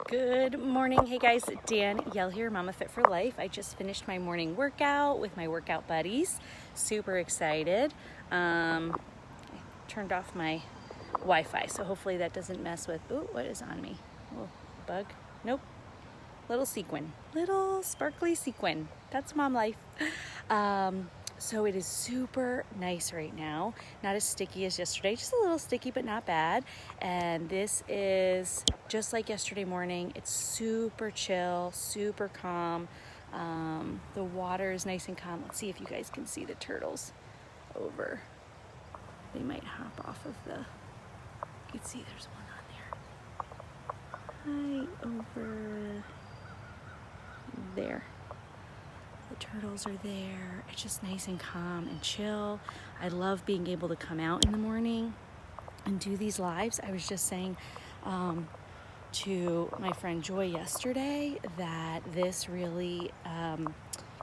Good morning. Hey guys, Danielle here, Mama Fit for Life. I just finished my morning workout with my workout buddies. Super excited. I turned off my Wi-Fi, so hopefully that doesn't mess with, what is on me? Oh, bug? Nope. Little sequin. Little sparkly sequin. That's mom life. So it is super nice right now. Not as sticky as yesterday, just a little sticky, but not bad. And this is just like yesterday morning. It's super chill, super calm. The water is nice and calm. Let's see if you guys can see the turtles over. They might hop off of the, you can see there's one on there. Hi, over there. The turtles are there. It's just nice and calm and chill. I love being able to come out in the morning and do these lives. I was just saying to my friend Joy yesterday that this really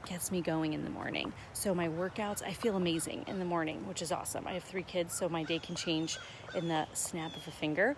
gets me going in the morning. So my workouts, I feel amazing in the morning, which is awesome. I have 3 kids, so my day can change in the snap of a finger.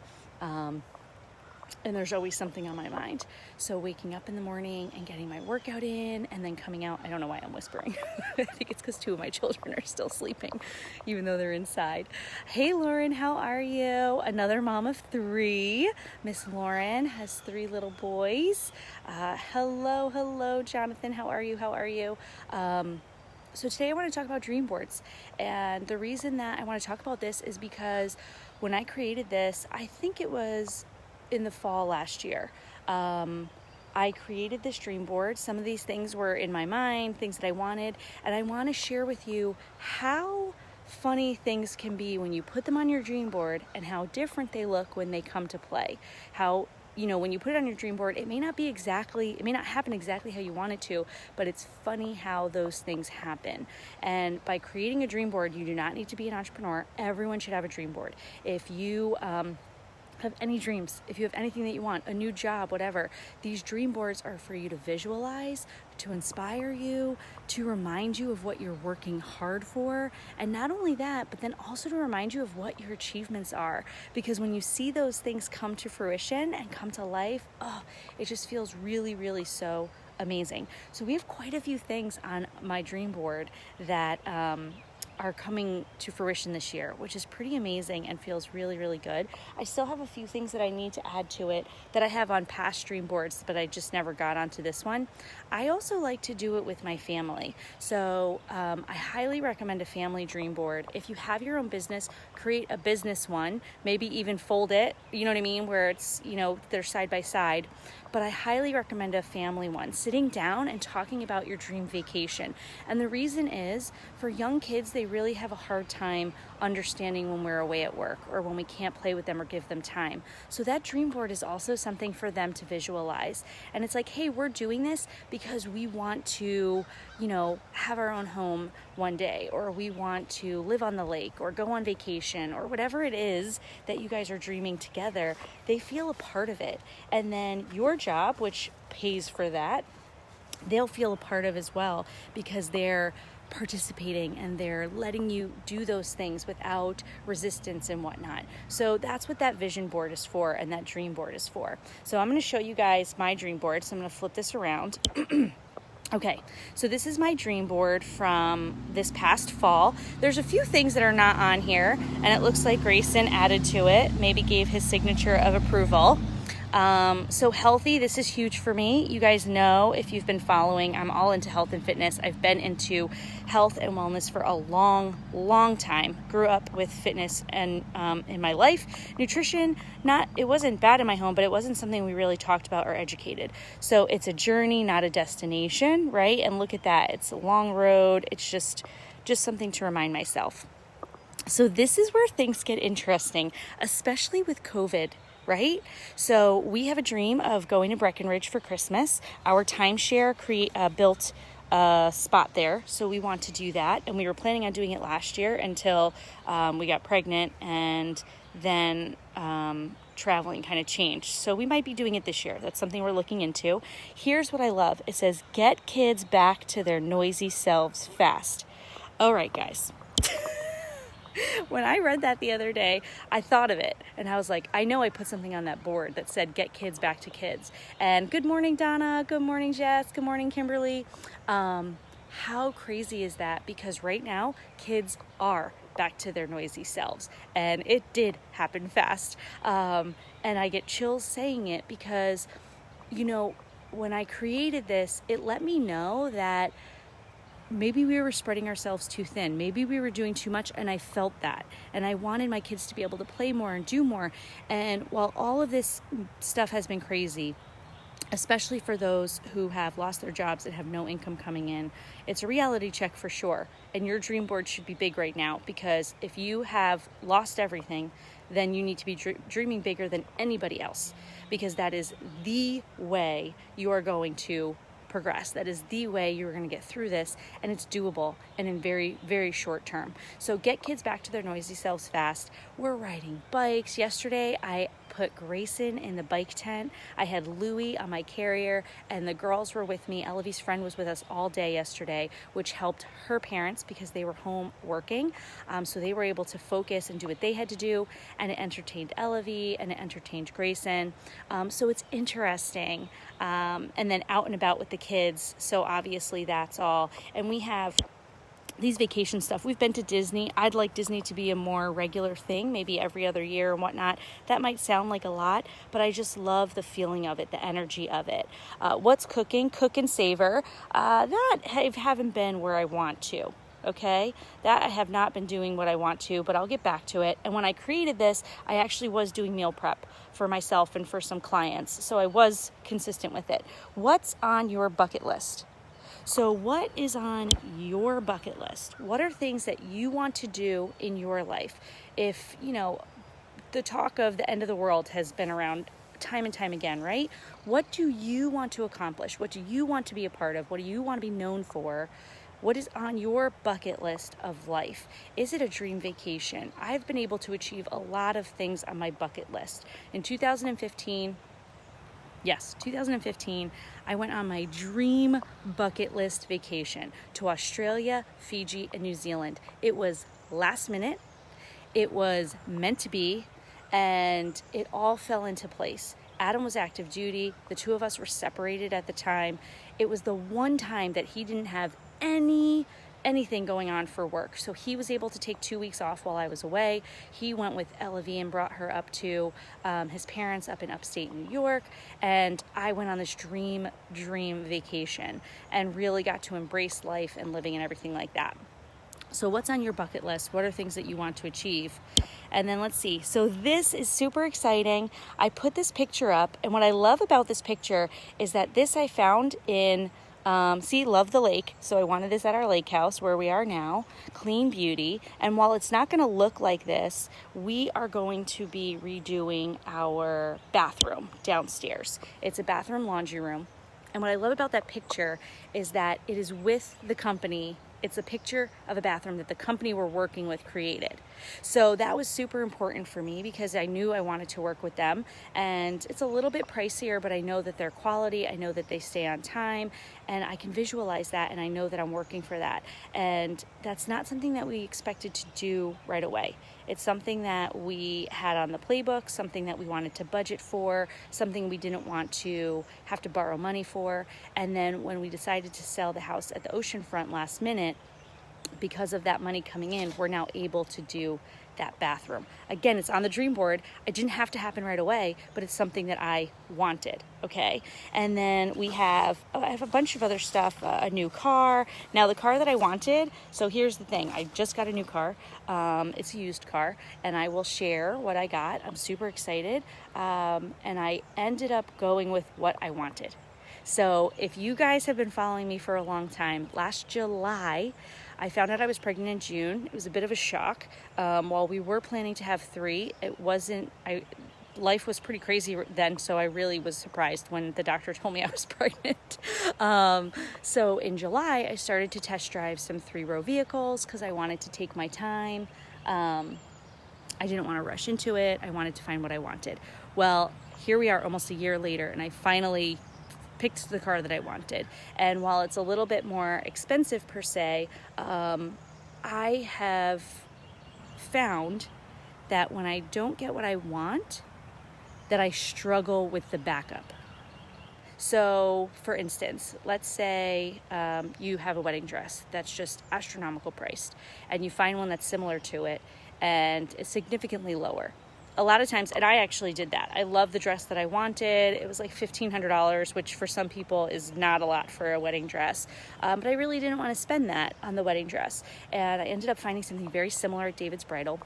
And there's always something on my mind. So waking up in the morning and getting my workout in and then coming out, I don't know why I'm whispering. I think it's because 2 of my children are still sleeping, even though they're inside. Hey Lauren, how are you? Another mom of 3. Miss Lauren has 3 little boys. Hello, Jonathan, how are you? So today I want to talk about dream boards. And the reason that I want to talk about this is because when I created this, I think it was in the fall last year. I created this dream board. Some of these things were in my mind, things that I wanted, and I want to share with you how funny things can be when you put them on your dream board and how different they look when they come to play. How, when you put it on your dream board, it may not happen exactly how you want it to, but it's funny how those things happen. And by creating a dream board, you do not need to be an entrepreneur. Everyone should have a dream board. If you have any dreams, if you have anything that you want, a new job, whatever, these dream boards are for you to visualize, to inspire you, to remind you of what you're working hard for. And not only that, but then also to remind you of what your achievements are. Because when you see those things come to fruition and come to life, it just feels really, really so amazing. So we have quite a few things on my dream board that are coming to fruition this year, which is pretty amazing and feels really, really good. I still have a few things that I need to add to it that I have on past dream boards, but I just never got onto this one. I also like to do it with my family. So I highly recommend a family dream board. If you have your own business, create a business one, maybe even fold it, you know what I mean, where it's, they're side by side. But I highly recommend a family one, sitting down and talking about your dream vacation. And the reason is, for young kids, they really have a hard time understanding when we're away at work or when we can't play with them or give them time. So that dream board is also something for them to visualize. And it's like, hey, we're doing this because we want to, have our own home one day, or we want to live on the lake or go on vacation, or whatever it is that you guys are dreaming together. They feel a part of it. And then your job, which pays for that, they'll feel a part of as well, because they're participating and they're letting you do those things without resistance and whatnot. So that's what that vision board is for, and that dream board is for. So I'm going to show you guys my dream board. So I'm going to flip this around. Okay, so this is my dream board from this past fall. There's a few things that are not on here, and it looks like Grayson added to it, maybe gave his signature of approval. So healthy, this is huge for me. You guys know, if you've been following, I'm all into health and fitness. I've been into health and wellness for a long, long time. Grew up with fitness and in my life. Nutrition, it wasn't bad in my home, but it wasn't something we really talked about or educated. So it's a journey, not a destination, right? And look at that. It's a long road. It's just something to remind myself. So this is where things get interesting, especially with COVID. Right? So we have a dream of going to Breckenridge for Christmas. Our timeshare built a spot there, so we want to do that. And we were planning on doing it last year until we got pregnant, and then traveling kind of changed. So we might be doing it this year. That's something we're looking into. Here's what I love. It says, get kids back to their noisy selves fast. All right, guys. when I read that the other day, I thought of it and I was like, I know I put something on that board that said, get kids back to kids. And good morning, Donna. Good morning, Jess. Good morning, Kimberly. How crazy is that? Because right now, kids are back to their noisy selves. And it did happen fast. And I get chills saying it because, you know, when I created this, it let me know that maybe we were spreading ourselves too thin. Maybe we were doing too much, and I felt that. And I wanted my kids to be able to play more and do more. And while all of this stuff has been crazy, especially for those who have lost their jobs and have no income coming in, it's a reality check for sure. And your dream board should be big right now, because if you have lost everything, then you need to be dreaming bigger than anybody else, because that is the way you are going to progress. That is the way you're going to get through this, and it's doable and in very, very short term. So get kids back to their noisy selves fast. We're riding bikes. Yesterday, I put Grayson in the bike tent. I had Louie on my carrier, and the girls were with me. Elavie's friend was with us all day yesterday, which helped her parents because they were home working. So they were able to focus and do what they had to do, and it entertained Elavie and it entertained Grayson. So it's interesting. And then out and about with the kids. So obviously that's all. And we have these vacation stuff. We've been to Disney. I'd like Disney to be a more regular thing, maybe every other year and whatnot. That might sound like a lot, but I just love the feeling of it, the energy of it. What's cooking? Cook and savor. That I haven't been where I want to. Okay, that I have not been doing what I want to, but I'll get back to it. And when I created this, I actually was doing meal prep for myself and for some clients. So I was consistent with it. What's on your bucket list? So what is on your bucket list? What are things that you want to do in your life? If, you know, the talk of the end of the world has been around time and time again, right? What do you want to accomplish? What do you want to be a part of? What do you want to be known for? What is on your bucket list of life? Is it a dream vacation? I've been able to achieve a lot of things on my bucket list. In 2015, I went on my dream bucket list vacation to Australia, Fiji, and New Zealand. It was last minute. It was meant to be, and it all fell into place. Adam was active duty. The two of us were separated at the time. It was the one time that he didn't have anything going on for work. So he was able to take 2 weeks off while I was away. He went with Elavie and brought her up to his parents up in upstate New York. And I went on this dream vacation and really got to embrace life and living and everything like that. So what's on your bucket list? What are things that you want to achieve? And then let's see. So this is super exciting. I put this picture up, and what I love about this picture is that this I found in love the lake. So I wanted this at our lake house where we are now, Clean Beauty. And while it's not going to look like this, we are going to be redoing our bathroom downstairs. It's a bathroom laundry room. And what I love about that picture is that it is with the company. It's a picture of a bathroom that the company we're working with created. So that was super important for me because I knew I wanted to work with them. And it's a little bit pricier, but I know that they're quality. I know that they stay on time, and I can visualize that, and I know that I'm working for that. And that's not something that we expected to do right away. It's something that we had on the playbook, something that we wanted to budget for, something we didn't want to have to borrow money for. And then when we decided to sell the house at the oceanfront last minute, because of that money coming in, we're now able to do that bathroom. Again, it's on the dream board. It didn't have to happen right away, but it's something that I wanted, okay? And then I have a bunch of other stuff, a new car. Now the car that I wanted, so here's the thing. I just got a new car. It's a used car, and I will share what I got. I'm super excited. And I ended up going with what I wanted. So if you guys have been following me for a long time, last July, I found out I was pregnant in June. It was a bit of a shock. While we were planning to have 3, life was pretty crazy then, so I really was surprised when the doctor told me I was pregnant. So in July, I started to test drive some 3-row vehicles because I wanted to take my time. I didn't want to rush into it. I wanted to find what I wanted. Well, here we are almost a year later, and I finally picked the car that I wanted. And while it's a little bit more expensive per se, I have found that when I don't get what I want, that I struggle with the backup. So, for instance, let's say you have a wedding dress that's just astronomical priced, and you find one that's similar to it and is significantly lower. A lot of times, and I actually did that. I love the dress that I wanted. It was like $1,500, which for some people is not a lot for a wedding dress. But I really didn't want to spend that on the wedding dress. And I ended up finding something very similar at David's Bridal,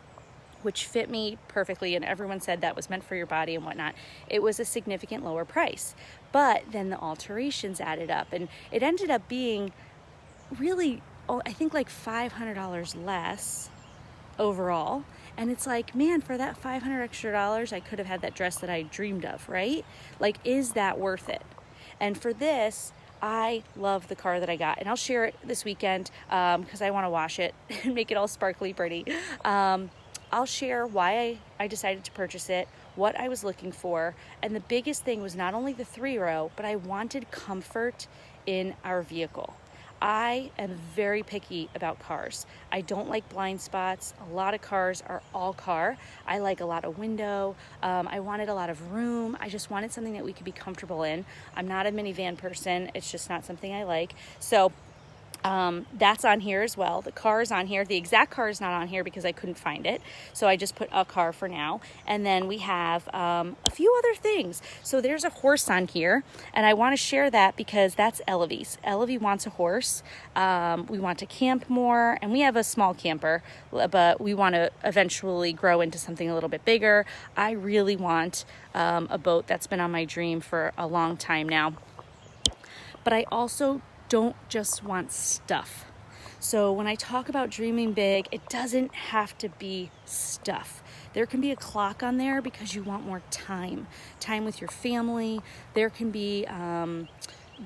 which fit me perfectly, and everyone said that was meant for your body and whatnot. It was a significant lower price. But then the alterations added up, and it ended up being really, I think like $500 less overall. And it's like, man, for that $500 extra, I could have had that dress that I dreamed of, right? Like, is that worth it? And for this, I love the car that I got, and I'll share it this weekend because I want to wash it and make it all sparkly pretty. I'll share why I decided to purchase it, what I was looking for, and the biggest thing was not only the 3-row, but I wanted comfort in our vehicle. I am very picky about cars. I don't like blind spots. A lot of cars are all car. I like a lot of window. I wanted a lot of room. I just wanted something that we could be comfortable in. I'm not a minivan person. It's just not something I like. So that's on here as well. The car is on here. The exact car is not on here because I couldn't find it. So I just put a car for now. And then we have a few other things. So there's a horse on here, and I want to share that because that's Elavie's. Elavie wants a horse. We want to camp more, and we have a small camper, but we want to eventually grow into something a little bit bigger. I really want a boat. That's been on my dream for a long time now. But I also don't just want stuff. So when I talk about dreaming big, it doesn't have to be stuff. There can be a clock on there because you want more time with your family. There can be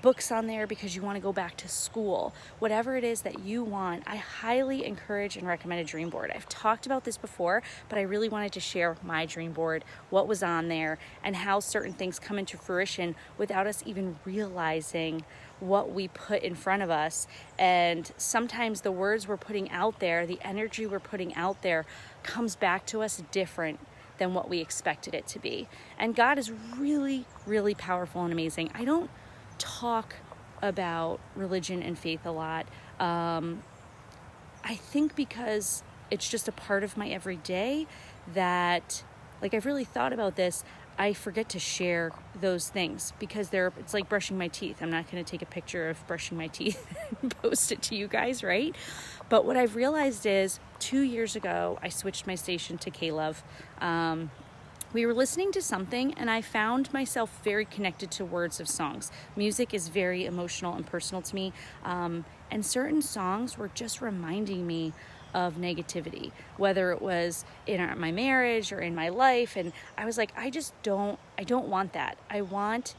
books on there because you want to go back to school. Whatever it is that you want, I highly encourage and recommend a dream board. I've talked about this before, but I really wanted to share my dream board, what was on there, and how certain things come into fruition without us even realizing what we put in front of us. And sometimes the words we're putting out there, the energy we're putting out there, comes back to us different than what we expected it to be. And God is really, really powerful and amazing. I don't talk about religion and faith a lot. I think because it's just a part of my everyday that, like, I've really thought about this. I forget to share those things because it's like brushing my teeth. I'm not going to take a picture of brushing my teeth and post it to you guys, right? But what I've realized is 2 years ago, I switched my station to K-Love. We were listening to something, and I found myself very connected to words of songs. Music is very emotional and personal to me, and certain songs were just reminding me of negativity, whether it was in my marriage or in my life. And I was like, I don't want that. I want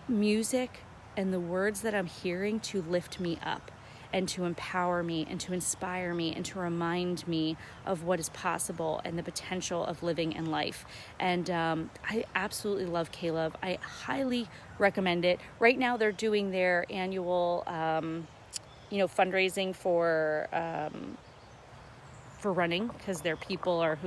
music and the words that I'm hearing to lift me up and to empower me and to inspire me and to remind me of what is possible and the potential of living in life. And I absolutely love K-Love. I highly recommend it. Right now they're doing their annual fundraising for running, because their people are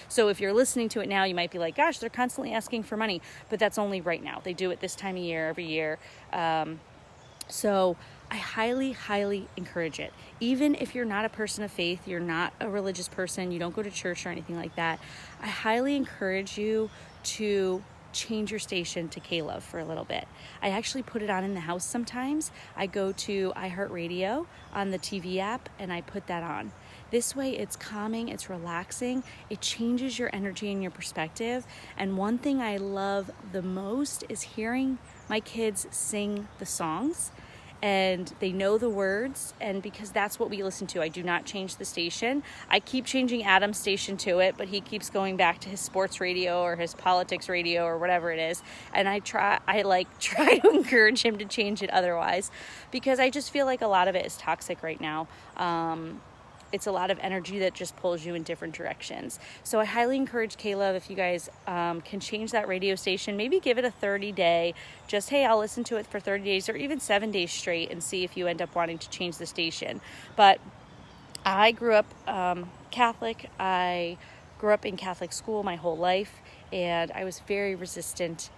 so if you're listening to it now, you might be like, gosh, they're constantly asking for money, but that's only right now. They do it this time of year every year. So I highly, highly encourage it. Even if you're not a person of faith, you're not a religious person, you don't go to church or anything like that, I highly encourage you to change your station to K-Love for a little bit. I actually put it on in the house sometimes. I go to iHeartRadio on the TV app and I put that on. This way it's calming, it's relaxing, it changes your energy and your perspective. And one thing I love the most is hearing my kids sing the songs. And they know the words, and because that's what we listen to. I do not change the station. I keep changing Adam's station to it, but he keeps going back to his sports radio or his politics radio or whatever it is. And I try to encourage him to change it otherwise, because I just feel like a lot of it is toxic right now. It's a lot of energy that just pulls you in different directions. So I highly encourage K-Love, if you guys can change that radio station, maybe give it a 30-day, just, hey, I'll listen to it for 30 days or even 7 days straight and see if you end up wanting to change the station. But I grew up Catholic. I grew up in Catholic school my whole life, and I was very resistant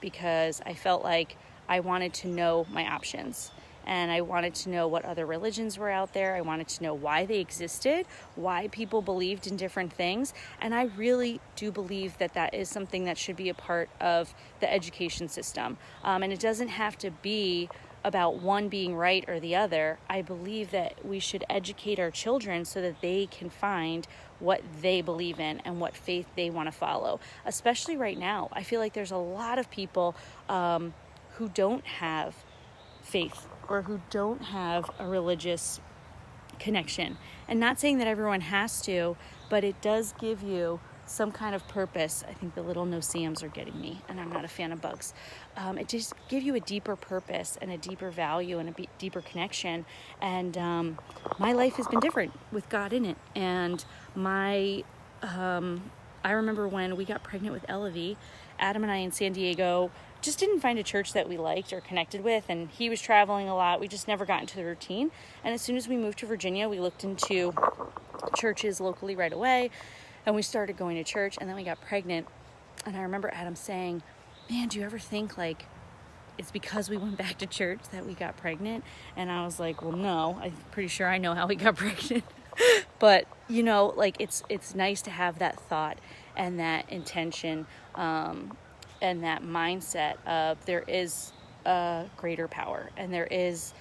because I felt like I wanted to know my options. And I wanted to know what other religions were out there. I wanted to know why they existed, why people believed in different things. And I really do believe that that is something that should be a part of the education system. And it doesn't have to be about one being right or the other. I believe that we should educate our children so that they can find what they believe in and what faith they want to follow. Especially right now, I feel like there's a lot of people who don't have faith or who don't have a religious connection. And not saying that everyone has to, but it does give you some kind of purpose. I think the little no-see-ums are getting me, and I'm not a fan of bugs. It just gives you a deeper purpose and a deeper value and a deeper connection. And my life has been different with God in it. And I remember when we got pregnant with Elavie, Adam and I in San Diego just didn't find a church that we liked or connected with, and he was traveling a lot. We just never got into the routine. And as soon as we moved to Virginia, we looked into churches locally right away, and we started going to church, and then we got pregnant. And I remember Adam saying, man, do you ever think like it's because we went back to church that we got pregnant? And I was like, well, no, I'm pretty sure I know how we got pregnant. But like it's nice to have that thought and that intention and that mindset of there is a greater power, and there is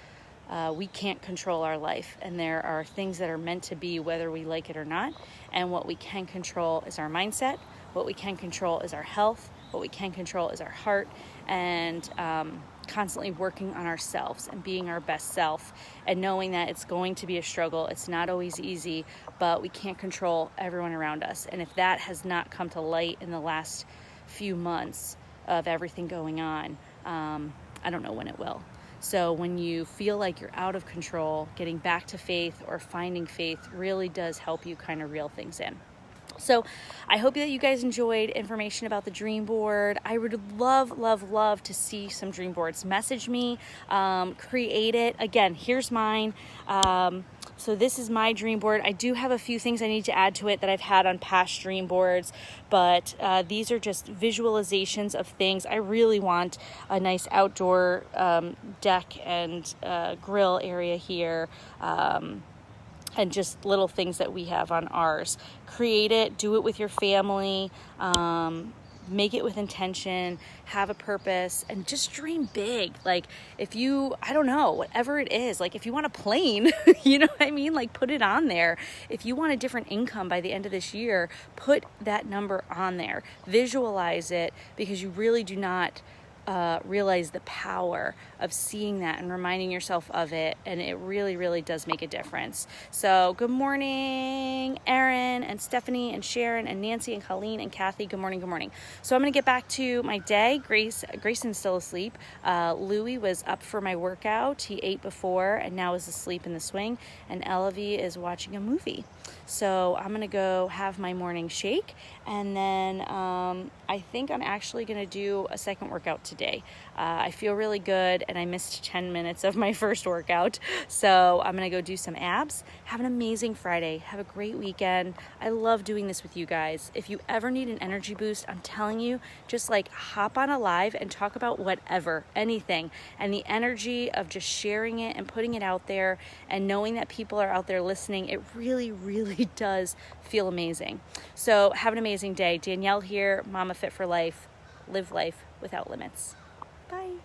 we can't control our life, and there are things that are meant to be whether we like it or not. And what we can control is our mindset. What we can control is our health. What we can control is our heart, and constantly working on ourselves and being our best self, and knowing that it's going to be a struggle. It's not always easy, but we can't control everyone around us. And if that has not come to light in the last few months of everything going on, I don't know when it will. So when you feel like you're out of control, getting back to faith or finding faith really does help you kind of reel things in. So I hope that you guys enjoyed information about the dream board. I would love to see some dream boards. Message me, create it. Again, here's mine. So this is my dream board. I do have a few things I need to add to it that I've had on past dream boards, but these are just visualizations of things. I really want a nice outdoor deck and grill area here. And just little things that we have on ours. Create it, do it with your family, make it with intention, have a purpose, and just dream big. Like if you, I don't know, whatever it is, like if you want a plane, you know what I mean? Like put it on there. If you want a different income by the end of this year, put that number on there. Visualize it, because you really do not realize the power of seeing that and reminding yourself of it, and it really does make a difference. So good morning, Erin and Stephanie and Sharon and Nancy and Colleen and Kathy. Good morning. So I'm going to get back to my day. Grayson's still asleep. Louie was up for my workout. He ate before and now is asleep in the swing, and Elavie is watching a movie. So I'm going to go have my morning shake, and then I think I'm actually going to do a second workout today. I feel really good, and I missed 10 minutes of my first workout. So I'm going to go do some abs. Have an amazing Friday. Have a great weekend. I love doing this with you guys. If you ever need an energy boost, I'm telling you, just like hop on a live and talk about whatever, anything. And the energy of just sharing it and putting it out there and knowing that people are out there listening, it really does feel amazing. So have an amazing day. Danielle here, Mama Fit for Life. Live life without limits. Bye.